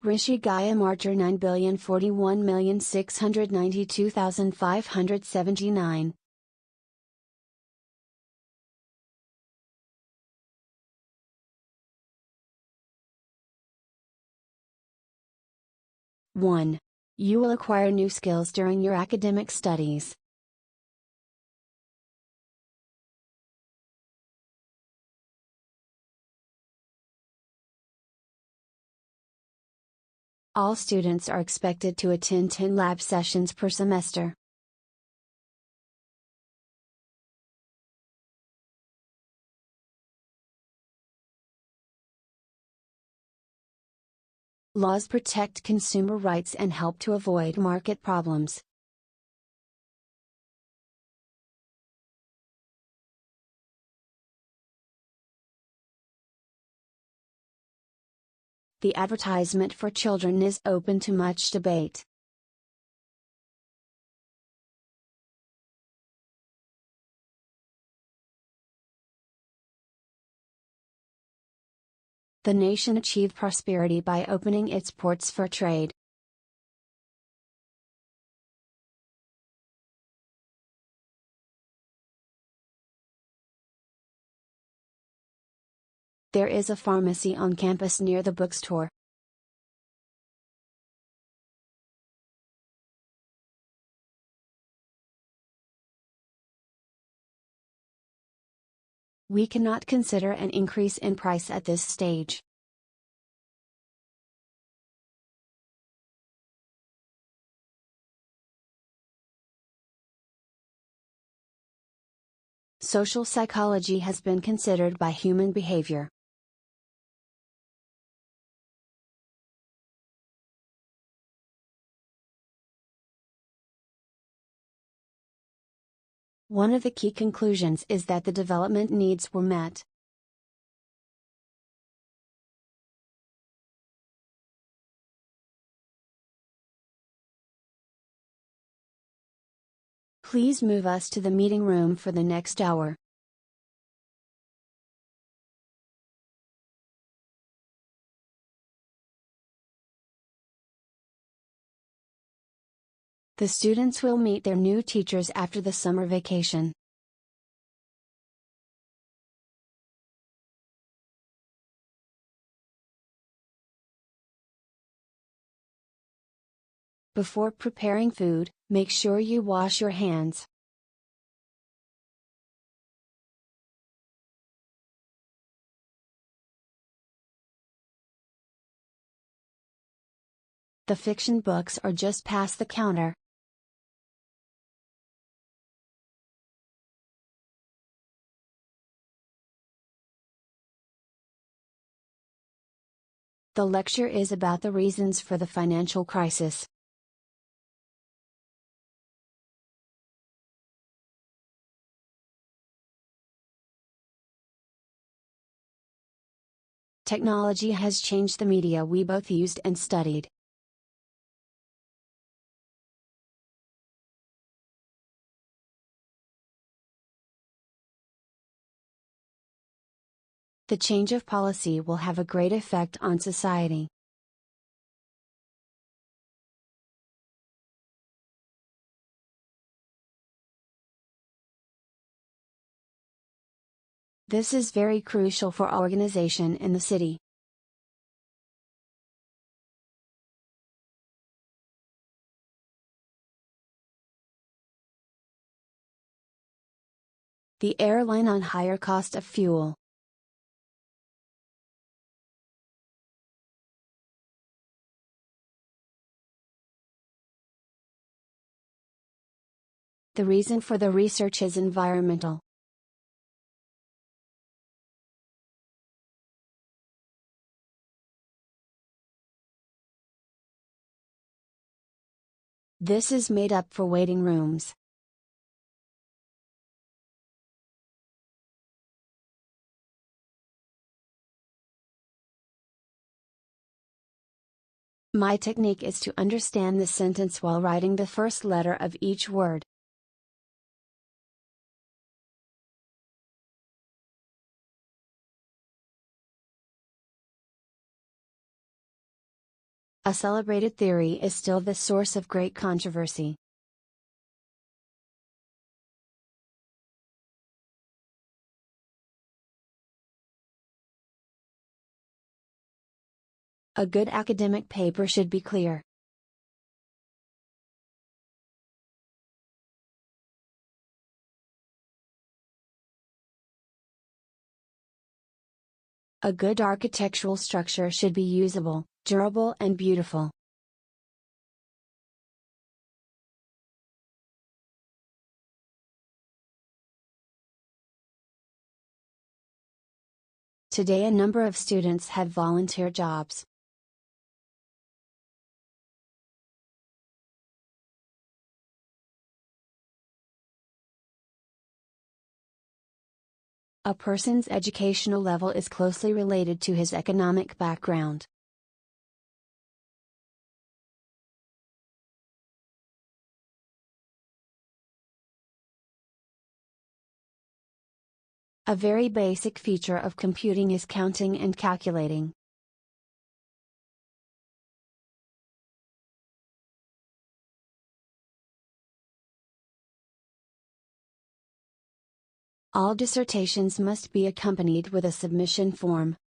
Rishi Gaya Martyr 9,041,692,579. 1. You will acquire new skills during your academic studies. All students are expected to attend 10 lab sessions per semester. Laws protect consumer rights and help to avoid market problems. The advertisement for children is open to much debate. The nation achieved prosperity by opening its ports for trade. There is a pharmacy on campus near the bookstore. We cannot consider an increase in price at this stage. Social psychology has been considered by human behavior. One of the key conclusions is that the development needs were met. Please move us to the meeting room for the next hour. The students will meet their new teachers after the summer vacation. Before preparing food, make sure you wash your hands. The fiction books are just past the counter. The lecture is about the reasons for the financial crisis. Technology has changed the media we both used and studied. The change of policy will have a great effect on society. This is very crucial for organization in the city. The airline on higher cost of fuel. The reason for the research is environmental. This is made up for waiting rooms. My technique is to understand the sentence while writing the first letter of each word. a celebrated theory is still the source of great controversy. A good academic paper should be clear. A good architectural structure should be usable, durable and beautiful. Today a number of students have volunteer jobs. A person's educational level is closely related to his economic background. A very basic feature of computing is counting and calculating. All dissertations must be accompanied with a submission form.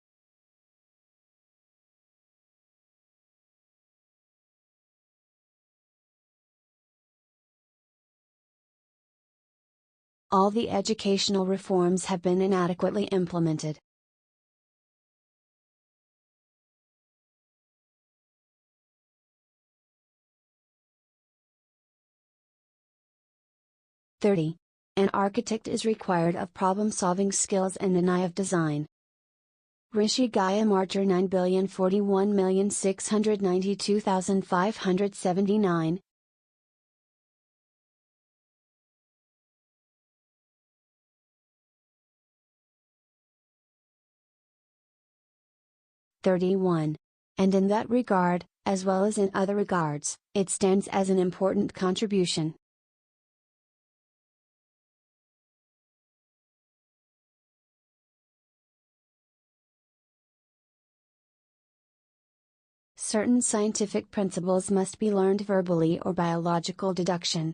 All the educational reforms have been inadequately implemented. An architect is required of problem-solving skills and an eye of design. Rishi Gaya Martyr 9,041,692,579. 31. And in that regard, as well as in other regards, it stands as an important contribution. Certain scientific principles must be learned verbally or by a logical deduction.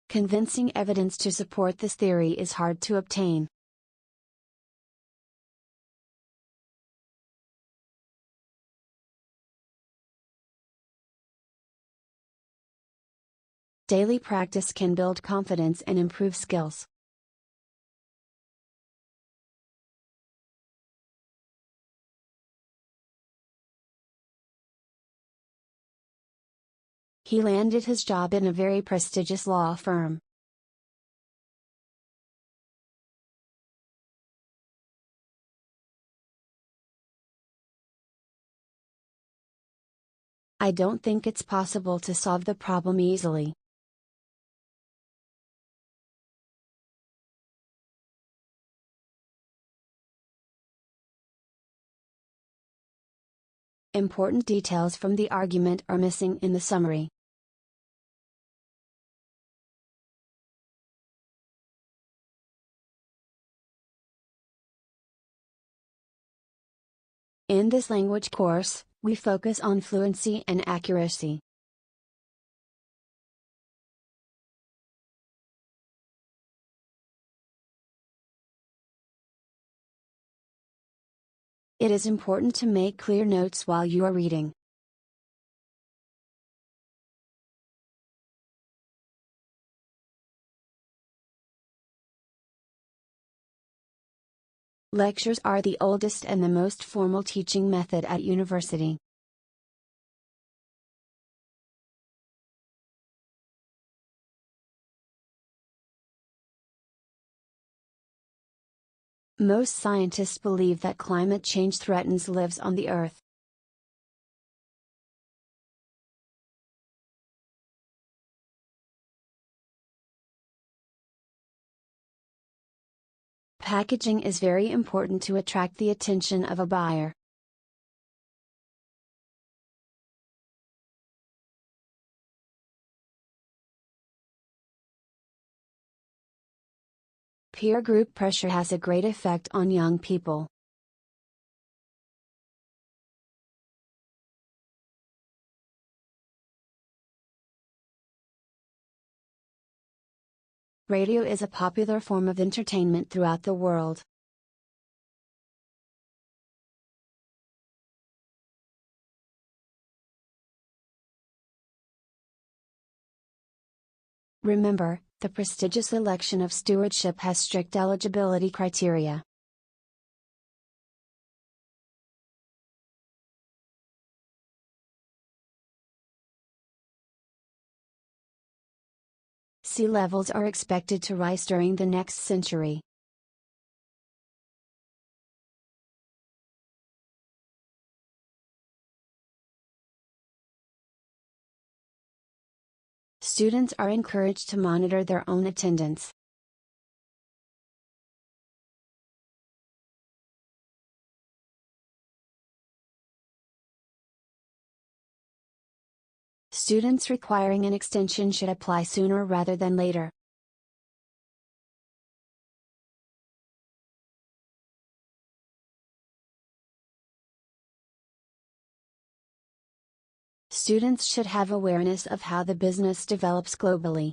Convincing evidence to support this theory is hard to obtain. Daily practice can build confidence and improve skills. He landed his job in a very prestigious law firm. I don't think it's possible to solve the problem easily. Important details from the argument are missing in the summary. In this language course, we focus on fluency and accuracy. It is important to make clear notes while you are reading. Lectures are the oldest and the most formal teaching method at university. Most scientists believe that climate change threatens lives on the Earth. Packaging is very important to attract the attention of a buyer. Peer group pressure has a great effect on young people. Radio is a popular form of entertainment throughout the world. Remember, the prestigious election of stewardship has strict eligibility criteria. Sea levels are expected to rise during the next century. Students are encouraged to monitor their own attendance. Students requiring an extension should apply sooner rather than later. Students should have awareness of how the business develops globally.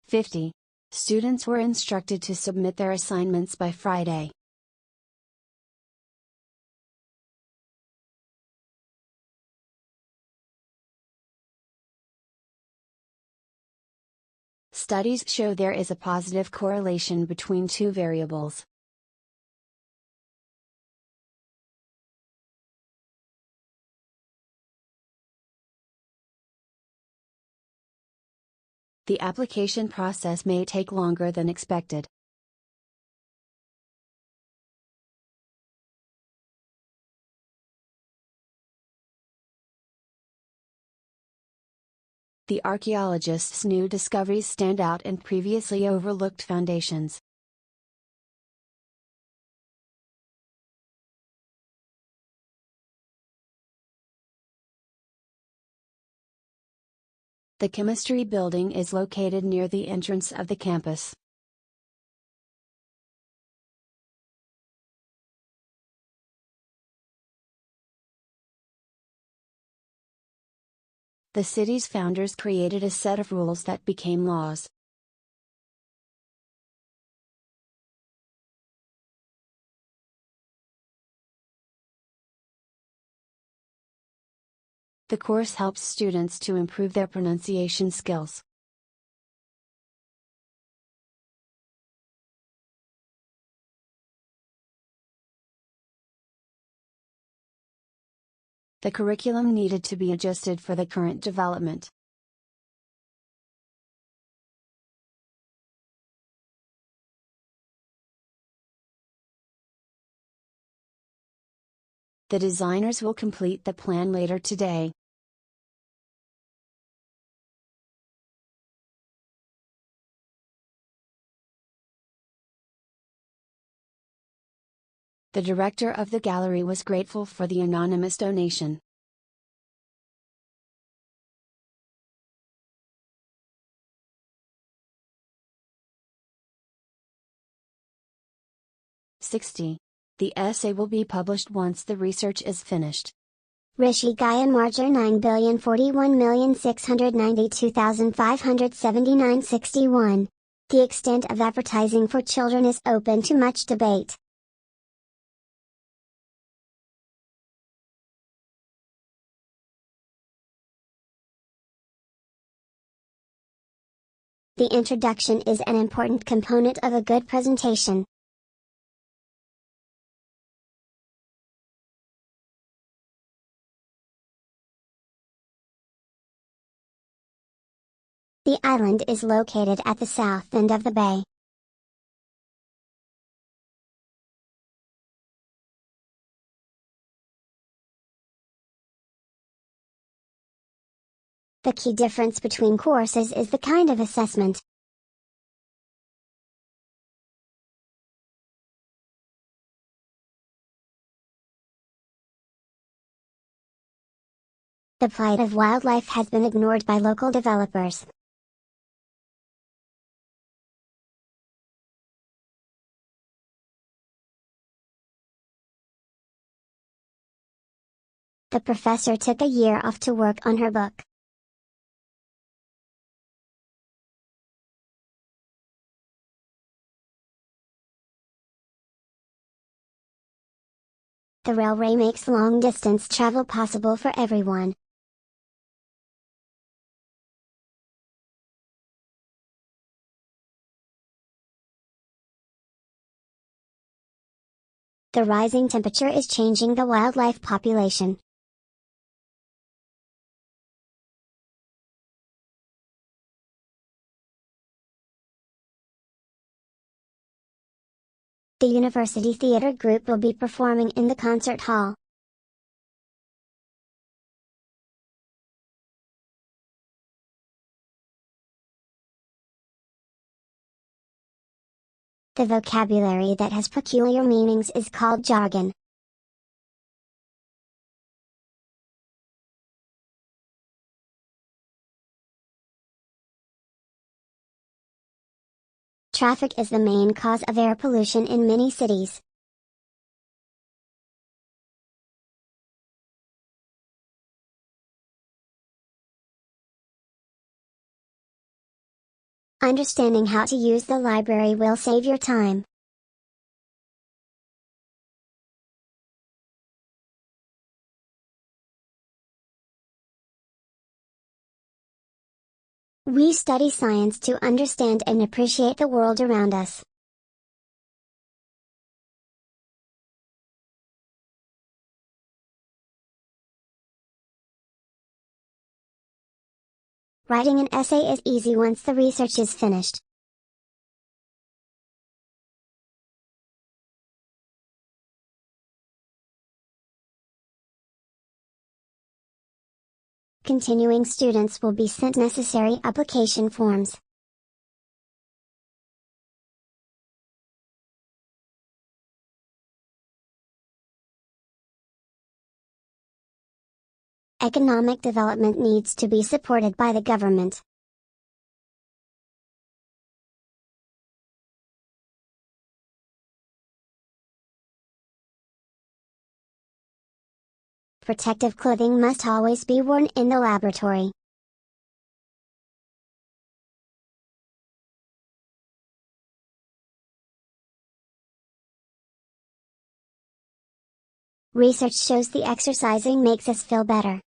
(50) Students were instructed to submit their assignments by Friday. Studies show there is a positive correlation between two variables. The application process may take longer than expected. The archaeologists' new discoveries stand out in previously overlooked foundations. The chemistry building is located near the entrance of the campus. The city's founders created a set of rules that became laws. The course helps students to improve their pronunciation skills. The curriculum needed to be adjusted for the current development. The designers will complete the plan later today. The director of the gallery was grateful for the anonymous donation. (60) The essay will be published once the research is finished. Rishi Gaya Marger 9,041,692,579.61. The extent of advertising for children is open to much debate. The introduction is an important component of a good presentation. The island is located at the south end of the bay. The key difference between courses is the kind of assessment. The plight of wildlife has been ignored by local developers. The professor took a year off to work on her book. The railway makes long-distance travel possible for everyone. The rising temperature is changing the wildlife population. The University Theatre Group will be performing in the concert hall. The vocabulary that has peculiar meanings is called jargon. Traffic is the main cause of air pollution in many cities. Understanding how to use the library will save your time. We study science to understand and appreciate the world around us. Writing an essay is easy once the research is finished. Continuing students will be sent necessary application forms. Economic development needs to be supported by the government. Protective clothing must always be worn in the laboratory. Research shows the exercising makes us feel better.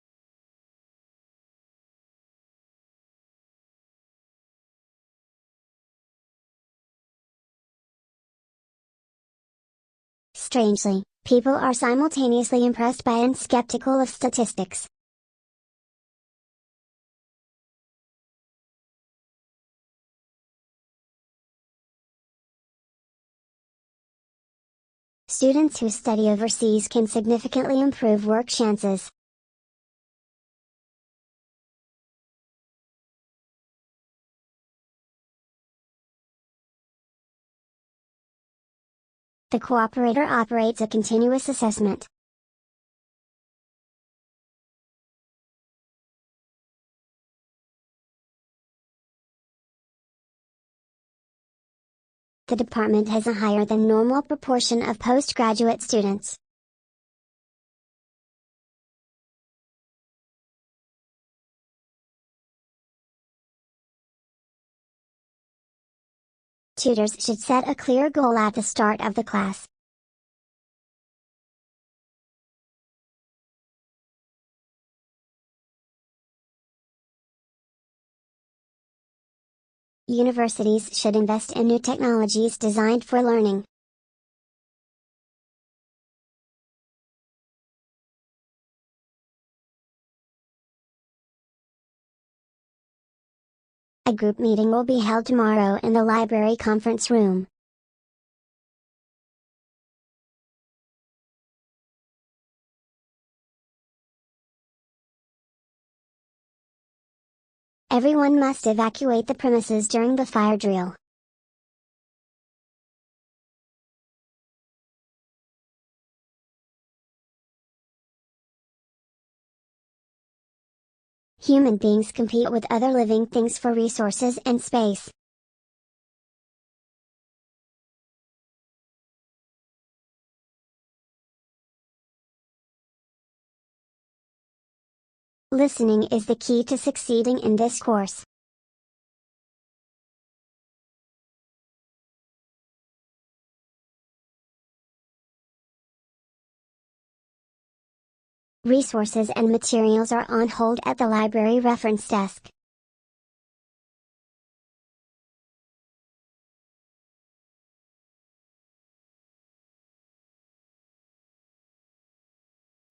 Strangely, people are simultaneously impressed by and skeptical of statistics. Students who study overseas can significantly improve work chances. The cooperator operates a continuous assessment. The department has a higher than normal proportion of postgraduate students. Tutors should set a clear goal at the start of the class. Universities should invest in new technologies designed for learning. A group meeting will be held tomorrow in the library conference room. Everyone must evacuate the premises during the fire drill. Human beings compete with other living things for resources and space. Listening is the key to succeeding in this course. Resources and materials are on hold at the library reference desk.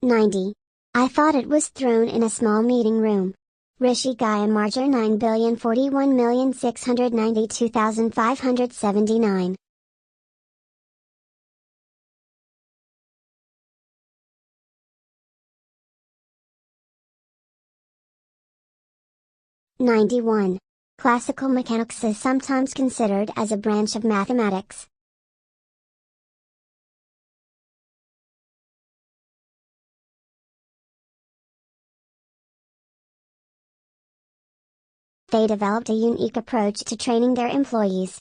"90. I thought it was thrown in a small meeting room. Rishi Gaya Marger 9,041,692,579. "91. Classical mechanics is sometimes considered as a branch of mathematics. They developed a unique approach to training their employees.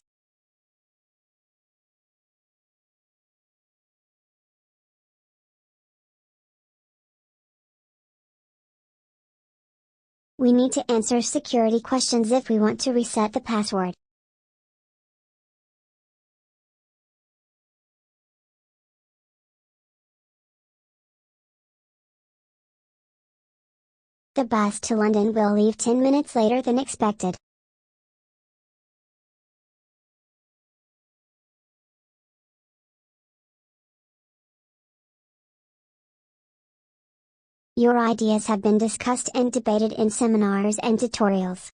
We need to answer security questions if we want to reset the password. The bus to London will leave 10 minutes later than expected. Your ideas have been discussed and debated in seminars and tutorials.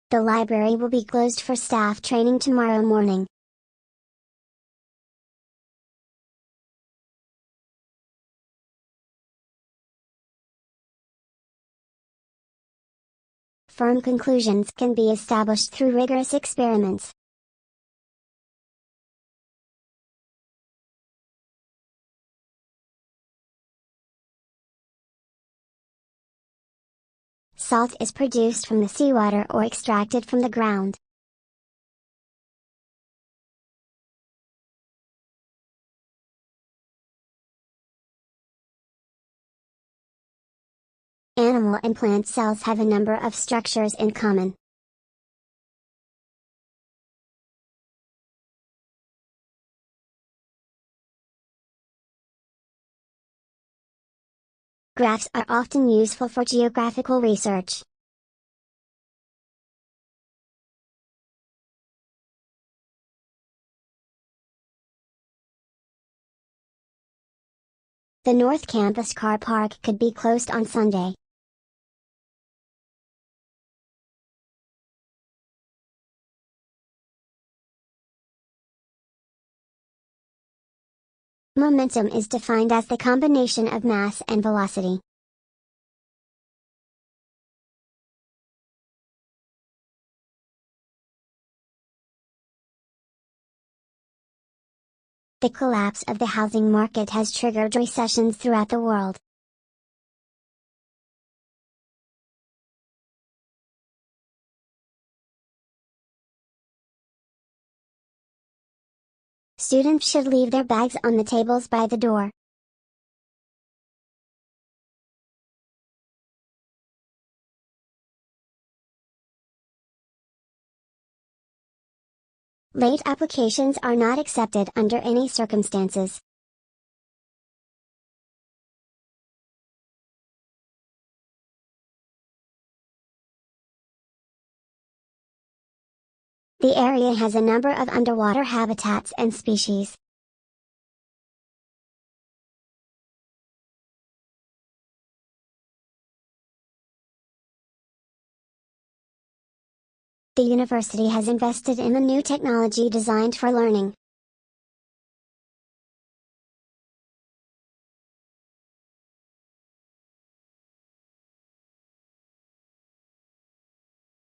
The library will be closed for staff training tomorrow morning. Firm conclusions can be established through rigorous experiments. Salt is produced from the seawater or extracted from the ground. Animal and plant cells have a number of structures in common. Graphs are often useful for geographical research. The North Campus car park could be closed on Sunday. Momentum is defined as the combination of mass and velocity. The collapse of the housing market has triggered recessions throughout the world. Students should leave their bags on the tables by the door. Late applications are not accepted under any circumstances. The area has a number of underwater habitats and species. The university has invested in a new technology designed for learning.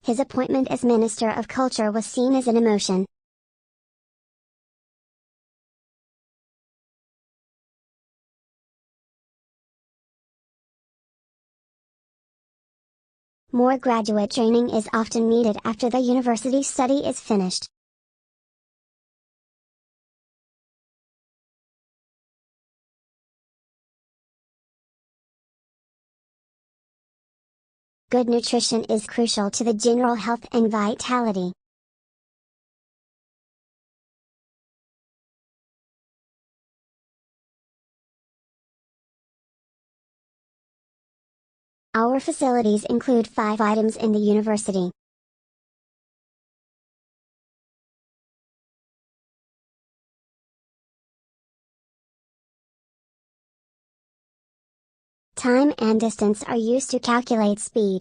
His appointment as Minister of Culture was seen as an emotion. More graduate training is often needed after the university study is finished. Good nutrition is crucial to the general health and vitality. Our facilities include 5 items in the university. Time and distance are used to calculate speed.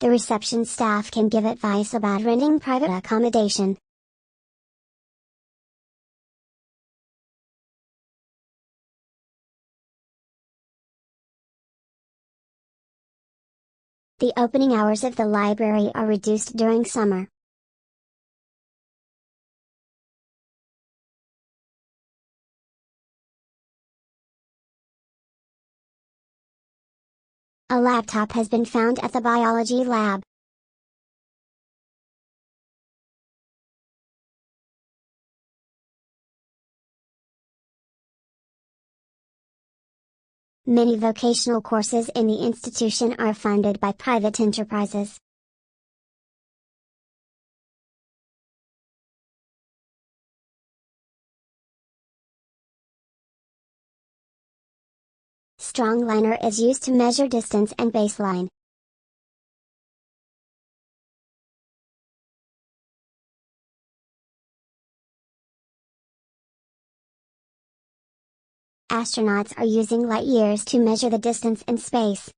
The reception staff can give advice about renting private accommodation. The opening hours of the library are reduced during summer. A laptop has been found at the biology lab. Many vocational courses in the institution are funded by private enterprises. Strong liner is used to measure distance and baseline. Astronauts are using light years to measure the distance in space.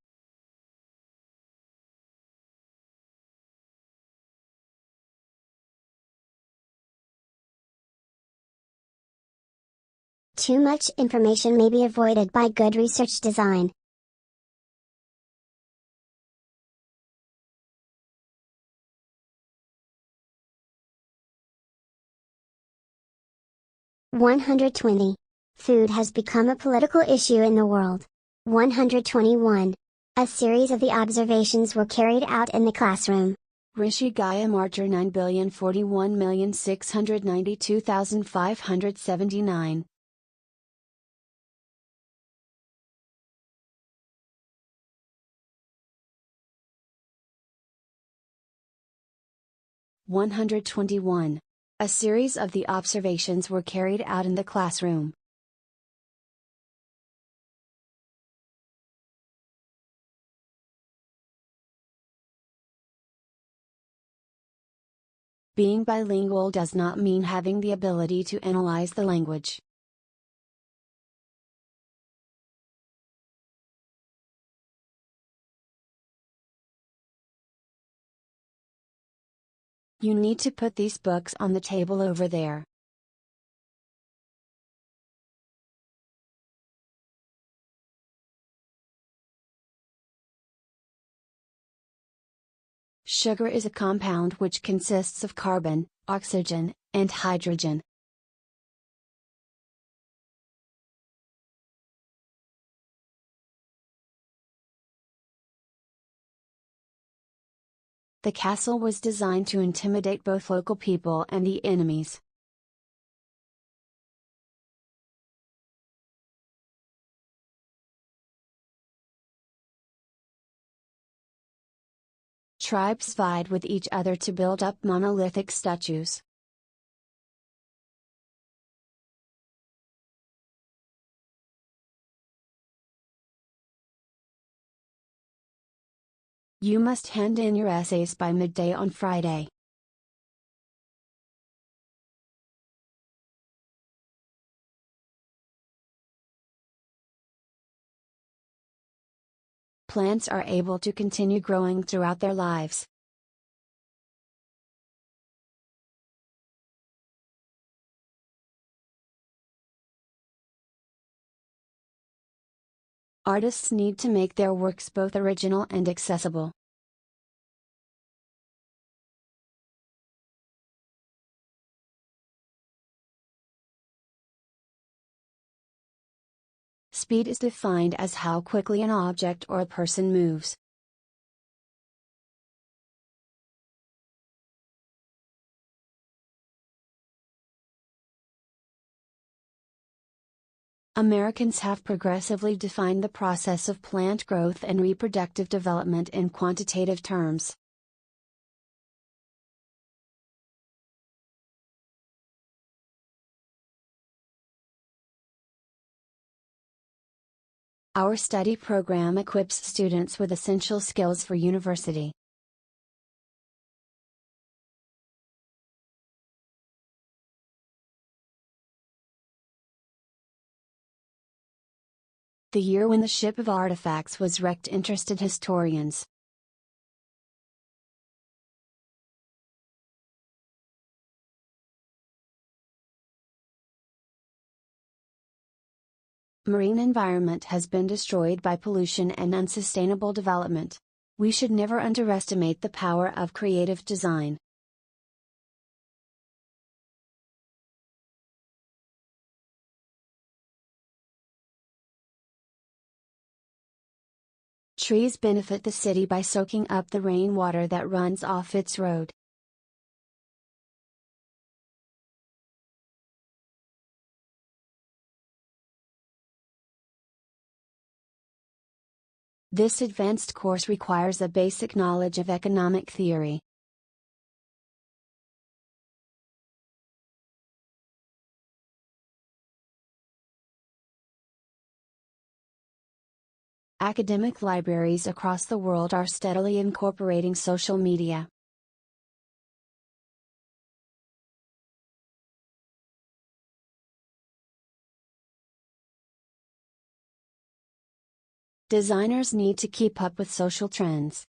Too much information may be avoided by good research design. (120) Food has become a political issue in the world. 121. A series of the observations were carried out in the classroom. Rishi Gaia Martyr 9,041,692,579. 121. A series of the observations were carried out in the classroom. Being bilingual does not mean having the ability to analyze the language. You need to put these books on the table over there. Sugar is a compound which consists of carbon, oxygen, and hydrogen. The castle was designed to intimidate both local people and the enemies. Tribes vied with each other to build up monolithic statues. You must hand in your essays by midday on Friday. Plants are able to continue growing throughout their lives. Artists need to make their works both original and accessible. Speed is defined as how quickly an object or a person moves. Americans have progressively defined the process of plant growth and reproductive development in quantitative terms. Our study program equips students with essential skills for university. The year when the ship of artifacts was wrecked interested historians. Marine environment has been destroyed by pollution and unsustainable development. We should never underestimate the power of creative design. Trees benefit the city by soaking up the rainwater that runs off its road. This advanced course requires a basic knowledge of economic theory. Academic libraries across the world are steadily incorporating social media. Designers need to keep up with social trends.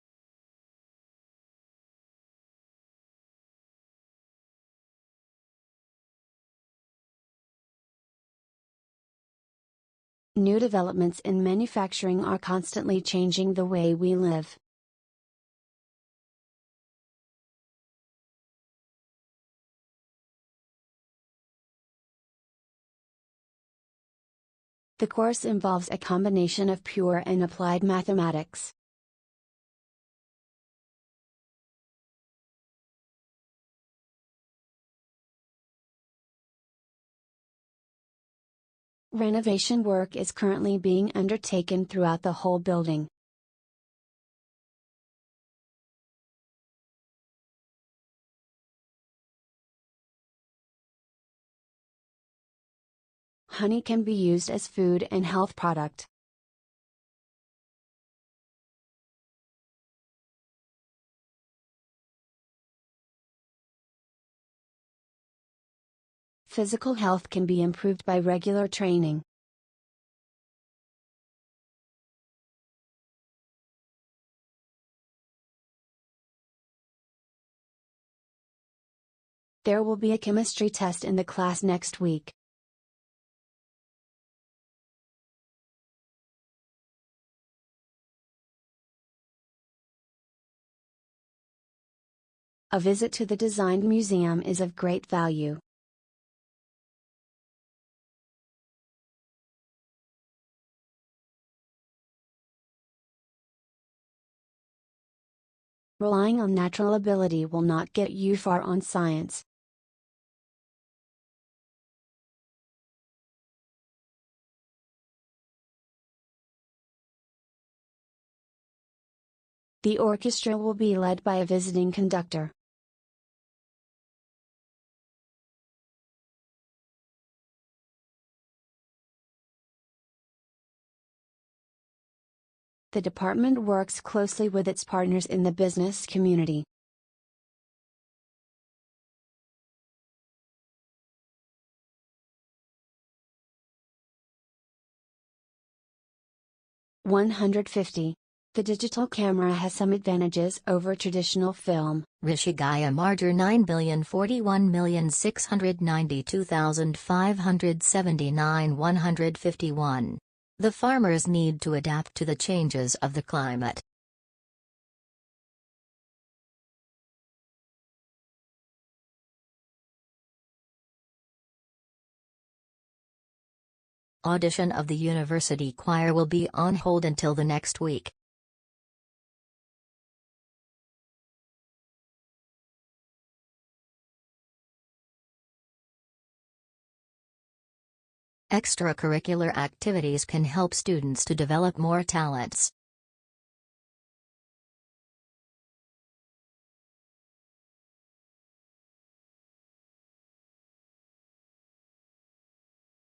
New developments in manufacturing are constantly changing the way we live. The course involves a combination of pure and applied mathematics. Renovation work is currently being undertaken throughout the whole building. Honey can be used as food and health product. Physical health can be improved by regular training. There will be a chemistry test in the class next week. A visit to the Design Museum is of great value. Relying on natural ability will not get you far on science. The orchestra will be led by a visiting conductor. The department works closely with its partners in the business community. (150) The digital camera has some advantages over traditional film. Rishigaya Martyr 9,041,692,579 151. The farmers need to adapt to the changes of the climate. Audition of the university choir will be on hold until the next week. Extracurricular activities can help students to develop more talents.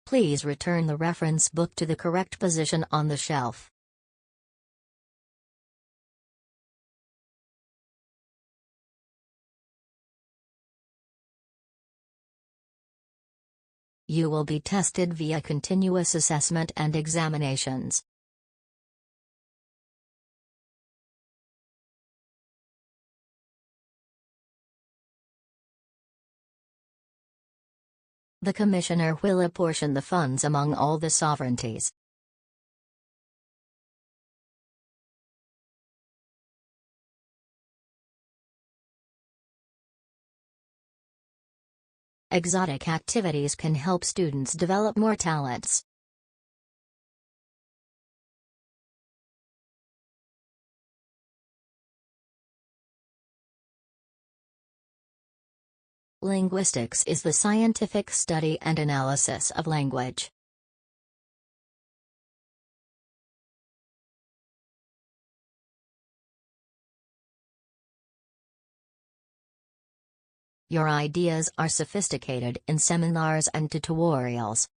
Please return the reference book to the correct position on the shelf. You will be tested via continuous assessment and examinations. The Commissioner will apportion the funds among all the sovereignties. Exotic activities can help students develop more talents. Linguistics is the scientific study and analysis of language. Your ideas are sophisticated in seminars and tutorials.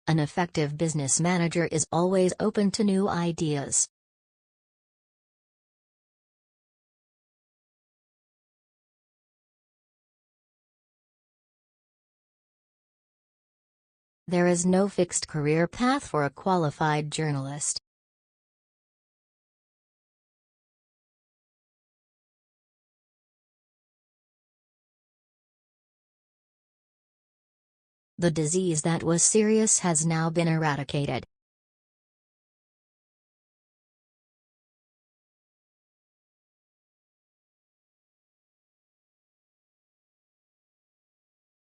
An effective business manager is always open to new ideas. There is no fixed career path for a qualified journalist. The disease that was serious has now been eradicated.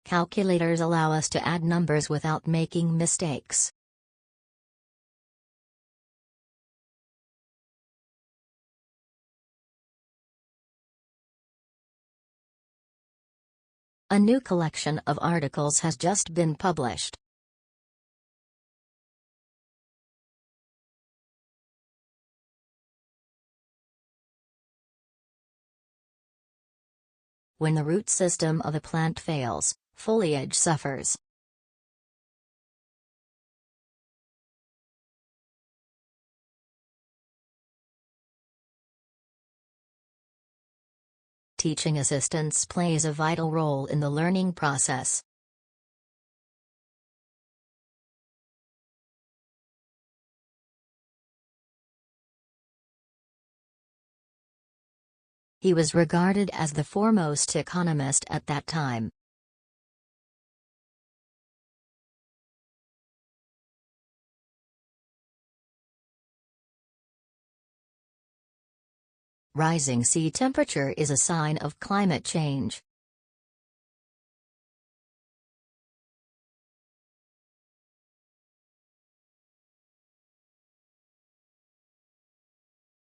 Calculators allow us to add numbers without making mistakes. A new collection of articles has just been published. When the root system of a plant fails, foliage suffers. Teaching assistants plays a vital role in the learning process. He was regarded as the foremost economist at that time. Rising sea temperature is a sign of climate change.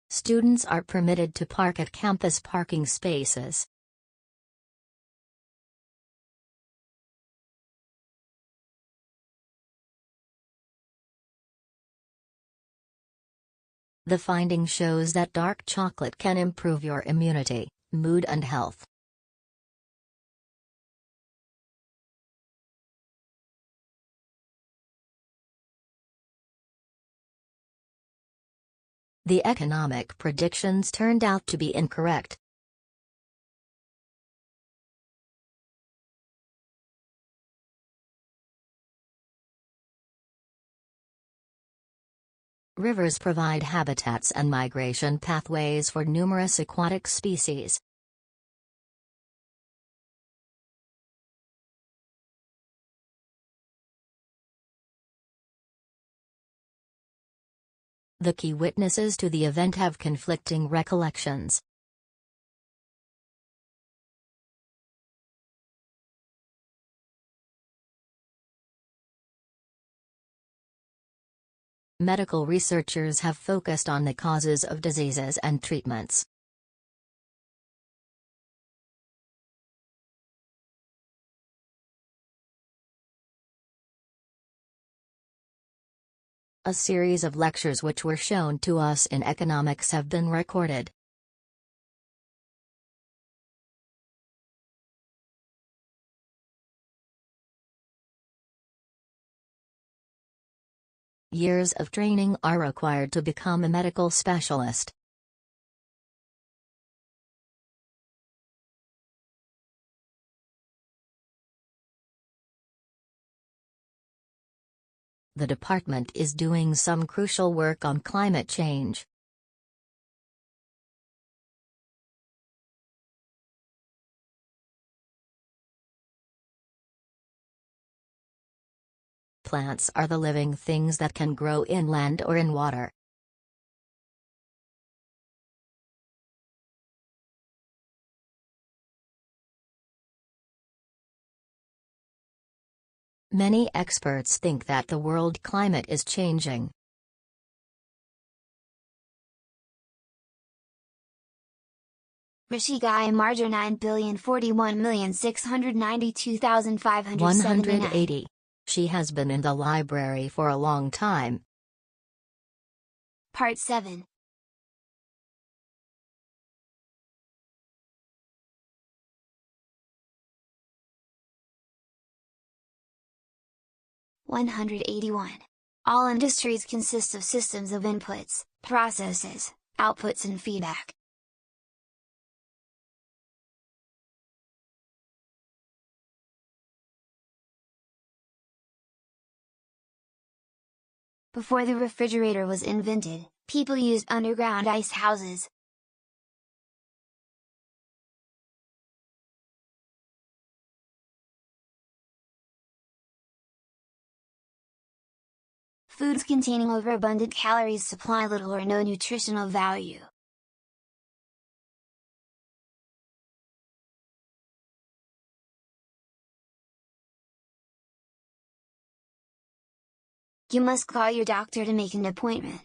Students are permitted to park at campus parking spaces. The finding shows that dark chocolate can improve your immunity, mood and health. The economic predictions turned out to be incorrect. Rivers provide habitats and migration pathways for numerous aquatic species. The key witnesses to the event have conflicting recollections. Medical researchers have focused on the causes of diseases and treatments. A series of lectures which were shown to us in economics have been recorded. Years of training are required to become a medical specialist. The department is doing some crucial work on climate change. Plants are the living things that can grow inland or in water. Many experts think that the world climate is changing. Rishi Guy Marger 9,041,692,579. 180. She has been in the library for a long time. Part 7. (181). All industries consist of systems of inputs, processes, outputs and feedback. Before the refrigerator was invented, people used underground ice houses. Foods containing overabundant calories supply little or no nutritional value. You must call your doctor to make an appointment.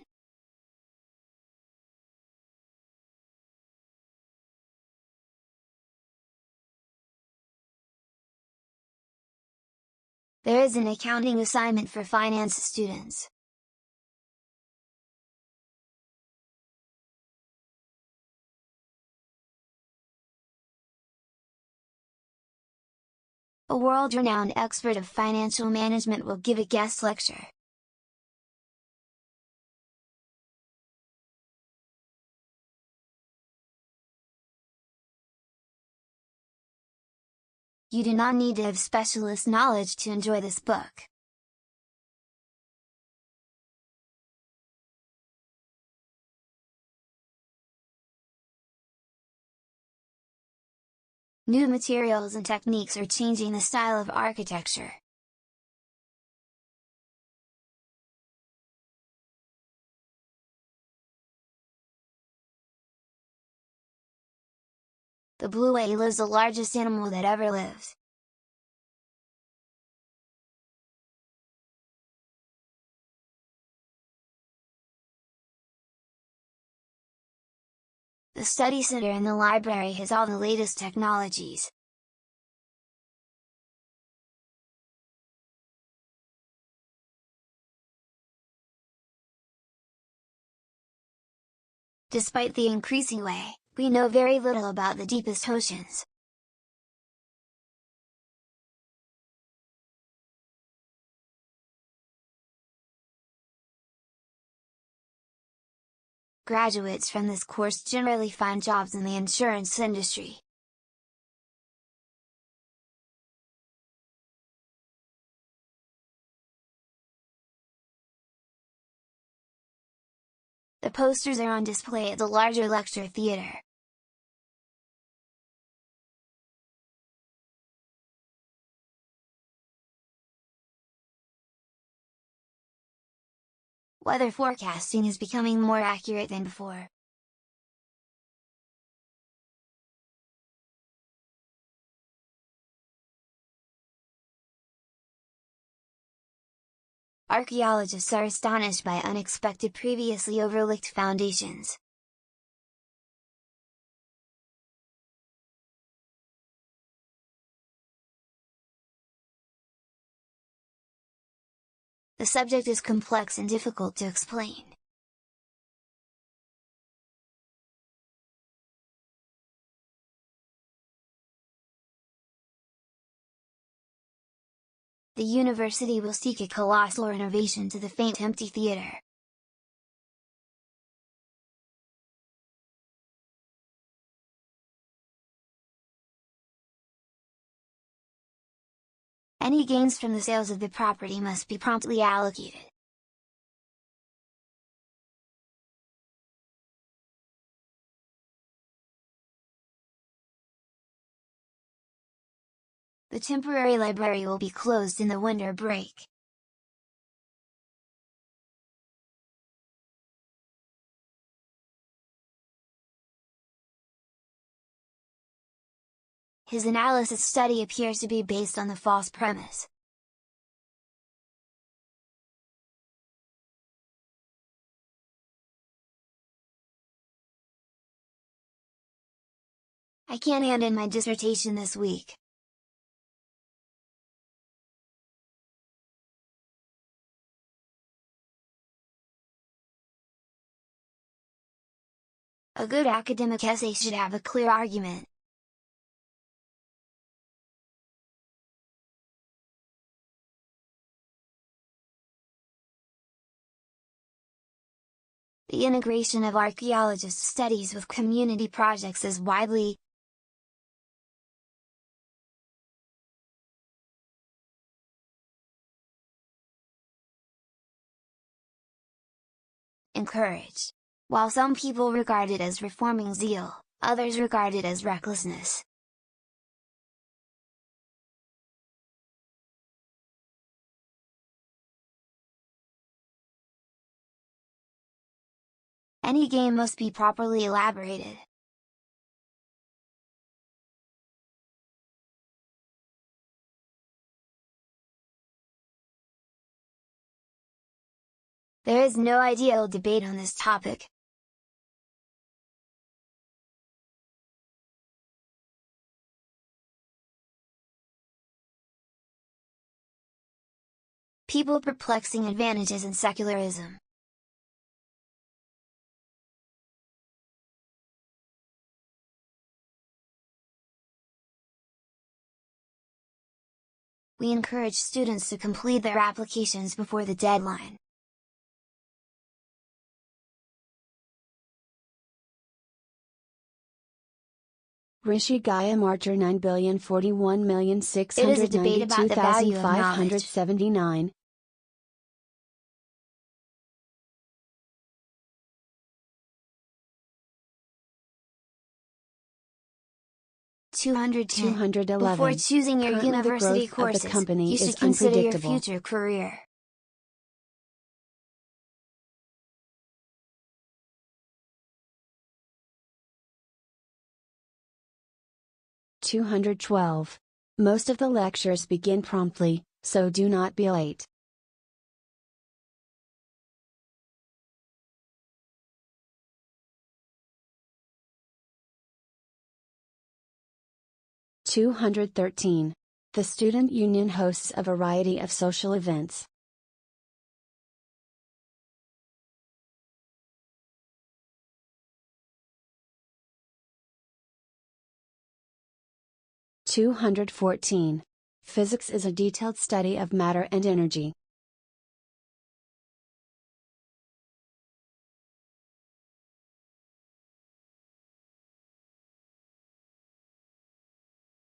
There is an accounting assignment for finance students. A world-renowned expert of financial management will give a guest lecture. You do not need to have specialist knowledge to enjoy this book. New materials and techniques are changing the style of architecture. The blue whale is the largest animal that ever lived. The study center in the library has all the latest technologies. Despite the increasing way, we know very little about the deepest oceans. Graduates from this course generally find jobs in the insurance industry. The posters are on display at the larger lecture theater. Weather forecasting is becoming more accurate than before. Archaeologists are astonished by unexpected previously overlooked foundations. The subject is complex and difficult to explain. The university will seek a colossal renovation to the faint empty theater. Any gains from the sales of the property must be promptly allocated. The temporary library will be closed in the winter break. His analysis study appears to be based on the false premise. I can't hand in my dissertation this week. A good academic essay should have a clear argument. The integration of archaeologist studies with community projects is widely encouraged. While some people regard it as reforming zeal, others regard it as recklessness. Any game must be properly elaborated. There is no ideal debate on this topic. People perplexing advantages in secularism. We encourage students to complete their applications before the deadline. Rishi Gaya Marcher 9,041,692,579. It is a debate about the value of knowledge. 211. Before choosing your Currently university the growth courses, of the company you is should consider your unpredictable. future career. (212). Most of the lectures begin promptly, so do not be late. (213). The student union hosts a variety of social events. (214). Physics is a detailed study of matter and energy.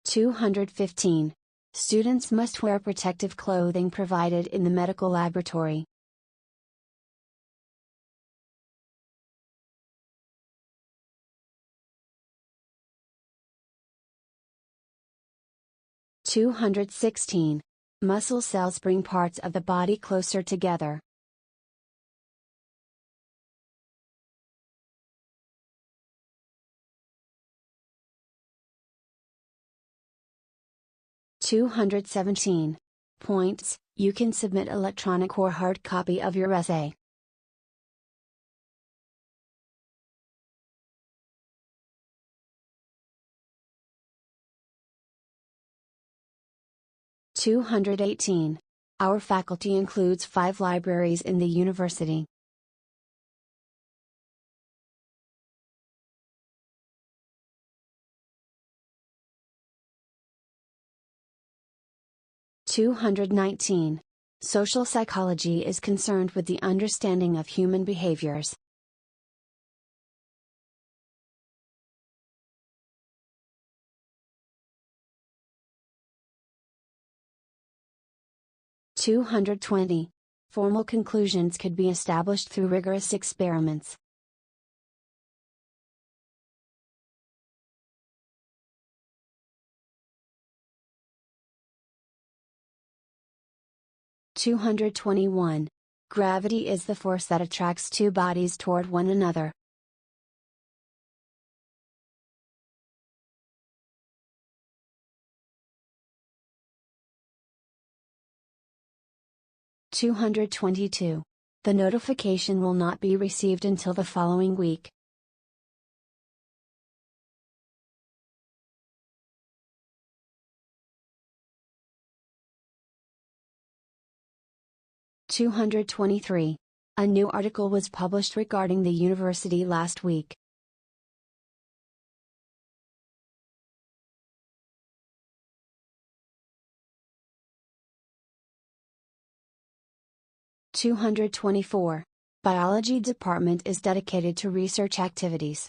(215). Students must wear protective clothing provided in the medical laboratory. (216). Muscle cells bring parts of the body closer together. 217 points. You can submit electronic or hard copy of your essay. (218) Our faculty includes 5 libraries in the university. (219) Social psychology is concerned with the understanding of human behaviors. (220) Formal conclusions could be established through rigorous experiments. (221) Gravity is the force that attracts 2 bodies toward one another. (222) The notification will not be received until the following week. (223) A new article was published regarding the university last week. (224) Biology department is dedicated to research activities.